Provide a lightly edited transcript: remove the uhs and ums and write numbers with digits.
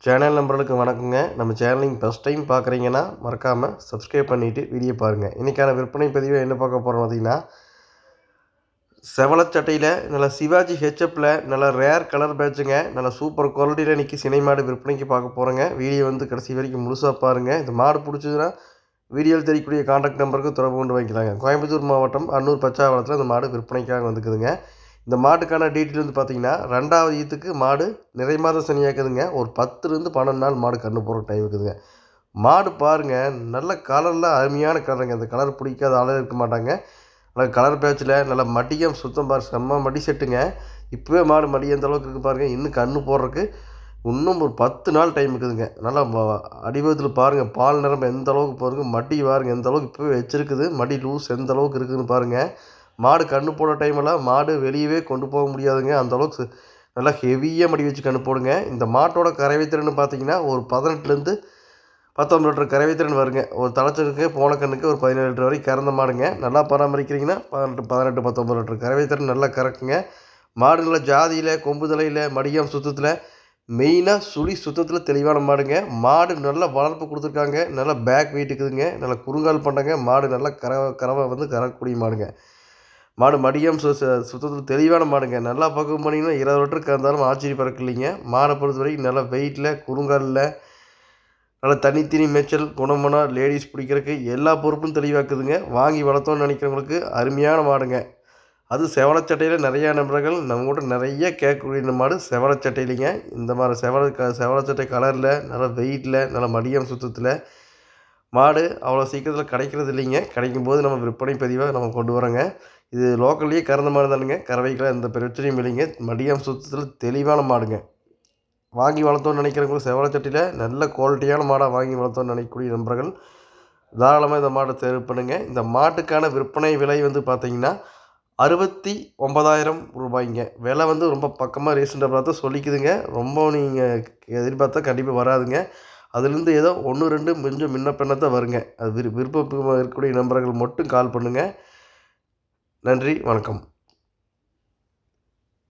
Channel நம்பர்களுக்கு வணக்கங்க. நம்ம channelling first time பார்க்குறீங்கன்னா மறக்காமல் சப்ஸ்கிரைப் பண்ணிவிட்டு வீடியோ பாருங்கள். இன்றைக்கான விற்பனை பதிவை என்ன பார்க்க போகிறோம் பார்த்தீங்கன்னா, செவலச்சட்டையில் நல்ல சிவாஜி ஹெச்எப்பில் நல்ல ரேர் கலர் பேட்சுங்க. நல்ல சூப்பர் குவாலிட்டியில் இன்றைக்கி சினை மாடு விற்பனைக்கு பார்க்க போகிறோங்க. வீடியோ கடைசி வரைக்கும் முழுசாக பாருங்கள். இந்த மாடு பிடிச்சதுன்னா வீடியோவில் தெரியக்கூடிய கான்டாக்ட் நம்பருக்கு தொடர்பு கொண்டு வைக்கலாங்க. கோயம்புத்தூர் மாவட்டம் அன்னூர் பச்சாவளத்தில் இந்த மாடு விற்பனைக்காக வந்துக்குதுங்க. இந்த மாட்டுக்கான டீட்டெயில் பார்த்தீங்கன்னா, 2வது ஈத்துக்கு மாடு நிறை மாத சனியாக்குதுங்க. ஒரு 10லேருந்து 12 நாள் மாடு கன்று போடுற டைம் இருக்குதுங்க. மாடு பாருங்கள், நல்ல கலரில் அருமையான கலருங்க. அந்த கலர் பிடிக்காத ஆளே இருக்க மாட்டாங்க. நல்ல கலர் பேட்சில் நல்ல மடியம் சுத்தம் பாரு, செம்ம மடி செட்டுங்க. இப்போவே மாடு மடி எந்த அளவுக்கு இருக்குது பாருங்கள். இன்னும் கன்று போடுறதுக்கு இன்னும் ஒரு 10 நாள் டைம் இருக்குதுங்க. நல்லா அடிவயத்தில் பாருங்கள், பால் நிரம்ப எந்த அளவுக்கு போகுதுங்க. மடி பாருங்கள் எந்த அளவுக்கு இப்போவே வச்சுருக்குது. மடி லூஸ் எந்த அளவுக்கு இருக்குதுன்னு பாருங்கள். மாடு கன்று போட டைமெல்லாம் மாடு வெளியவே கொண்டு போக முடியாதுங்க. அந்தளவுக்கு நல்லா ஹெவியாக மடி வச்சு கன்று போடுங்க. இந்த மாட்டோட கறவை திறன் பார்த்தீங்கன்னா, ஒரு 18லேருந்து 19 லிட்டர் கறவை திறன் வருங்க. ஒரு தலைச்சனுக்கு போன கண்ணுக்கு ஒரு 17 லிட்டர் வரைக்கும் கறந்த மாடுங்க. நல்லா பராமரிக்கிறீங்கன்னா 18, 19 லிட்டர் கறவை திறன் நல்லா கறக்குங்க. மாடு நல்லா ஜாதியில், கொம்பு தலையில், மடியம் சுத்தத்தில், மெயினாக சுழி சுத்தத்தில் தெளிவான மாடுங்க. மாடு நல்லா வளர்ப்பு கொடுத்துருக்காங்க. நல்லா பேக் வெயிட் இருக்குதுங்க. நல்லா குறுங்கால் பண்ணங்க. மாடு நல்லா கறவை கறக்கக்கூடிய மாடுங்க. மாடு மடியம் சுத்தத்தில் தெளிவான மாடுங்க. நல்லா பக்குவம் பண்ணிங்கன்னா 20 லிட்டருக்கு இருந்தாலும் ஆச்சரியப்பறக்கு இல்லைங்க. மாடை பொறுத்த வரைக்கும் நல்லா வெயிட்டில், குறுங்காலில், நல்லா தனித்தனி மேய்ச்சல், குணமனா, லேடிஸ் பிடிக்கிறதுக்கு எல்லா பொறுப்பும் தெளிவாக்குதுங்க. வாங்கி வளர்த்தோன்னு நினைக்கிறவங்களுக்கு அருமையான மாடுங்க. அது செவலச்சட்டையில் நிறையா நண்பர்கள் நம்ம கூட நிறைய கேட்கக்கூடிய மாடு செவலச்சட்டையிலிங்க. இந்த மாதிரி செவலச்சட்டை கலரில், நல்லா வெயிட்டில், நல்லா மடியம் சுத்தத்தில் மாடு அவ்வளோ சீக்கிரத்தில் கிடைக்கிறது இல்லைங்க. கிடைக்கும் போது நம்ம விற்பனை பதிவாக நம்ம கொண்டு வரோங்க. இது லோக்கல்லையே கறந்த மாடு தானுங்க. கறவைக்கெல்லாம் எந்த பிரச்சனையும் இல்லைங்க. மடியம் சுத்தத்தில் தெளிவான மாடுங்க. வாங்கி வளர்த்தோன்னு நினைக்கிறவங்களுக்கு செவலச்சட்டியில் நல்ல குவாலிட்டியான மாடாக வாங்கி வளர்த்தோன்னு நினைக்கக்கூடிய நண்பர்கள் தாராளமாக இந்த மாடை தேர்வு பண்ணுங்கள். இந்த மாட்டுக்கான விற்பனை விலை பார்த்தீங்கன்னா 69,000 ரூபாய்ங்க. விலை ரொம்ப பக்கமாக ரீசனபிளாக தான் சொல்லிக்குதுங்க. ரொம்ப நீங்கள் எதிர்பார்த்தா கண்டிப்பாக வராதுங்க. அதுலேருந்து ஏதோ 1, 2 கொஞ்சம் முன்ன பின்ன தான் வருங்க. அது விருப்பமாக இருக்கக்கூடிய நண்பர்கள் மட்டும் கால் பண்ணுங்கள். நன்றி, வணக்கம்.